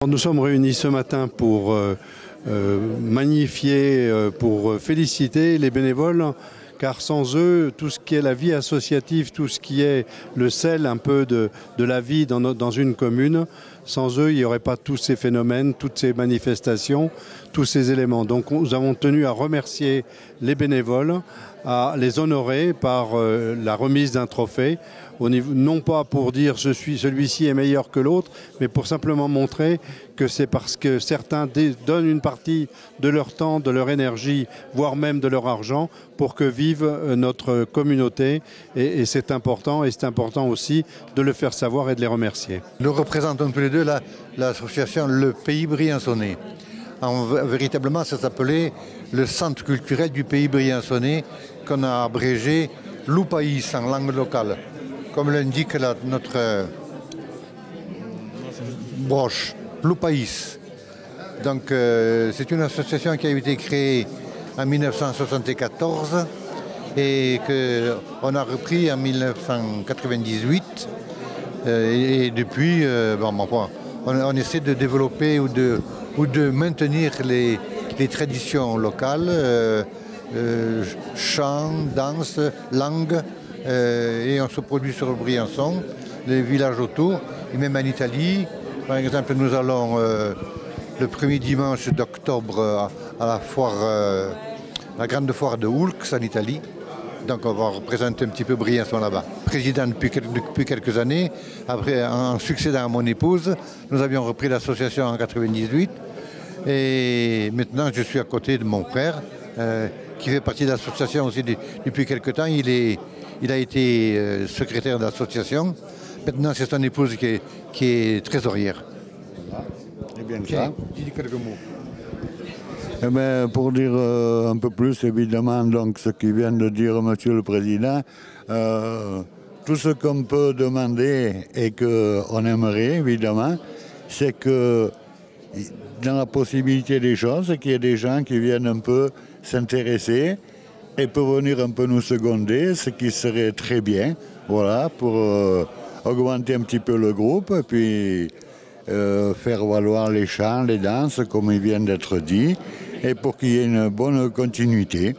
Nous sommes réunis ce matin pour magnifier, pour féliciter les bénévoles, car sans eux, tout ce qui est la vie associative, tout ce qui est le sel un peu de la vie dans une commune, sans eux, il n'y aurait pas tous ces phénomènes, toutes ces manifestations, tous ces éléments. Donc nous avons tenu à remercier les bénévoles, à les honorer par la remise d'un trophée, non pas pour dire celui-ci est meilleur que l'autre, mais pour simplement montrer que c'est parce que certains donnent une partie de leur temps, de leur énergie, voire même de leur argent, pour que vive notre communauté. Et c'est important, et c'est important aussi de le faire savoir et de les remercier. Nous représentons tous les deux l'association Le Pays Briançonnais. Véritablement, ça s'appelait le Centre culturel du Pays Briançonnais, qu'on a abrégé Loupaïs en langue locale, comme l'indique notre broche, Loupaïs. Donc c'est une association qui a été créée en 1974 et qu'on a repris en 1998. Et depuis, on essaie de développer ou de maintenir les traditions locales, chant, danse, langue, et on se produit sur Briançon, les villages autour, et même en Italie. Par exemple, nous allons le premier dimanche d'octobre à la grande foire de Oulx en Italie. Donc on va représenter un petit peu Briançon là-bas. Président depuis quelques années, après en succédant à mon épouse, nous avions repris l'association en 1998. Et maintenant je suis à côté de mon frère, qui fait partie de l'association aussi depuis quelques temps. Il a été secrétaire de l'association. Maintenant c'est son épouse qui est trésorière. C'est bien ça. Dis quelques mots. Eh bien, pour dire un peu plus, évidemment, donc, ce qui vient de dire Monsieur le Président, tout ce qu'on peut demander et qu'on aimerait, évidemment, c'est que, dans la possibilité des choses, qu'il y ait des gens qui viennent un peu s'intéresser et peuvent venir un peu nous seconder, ce qui serait très bien, voilà, pour augmenter un petit peu le groupe, et puis faire valoir les chants, les danses, comme il vient d'être dit, et pour qu'il y ait une bonne continuité.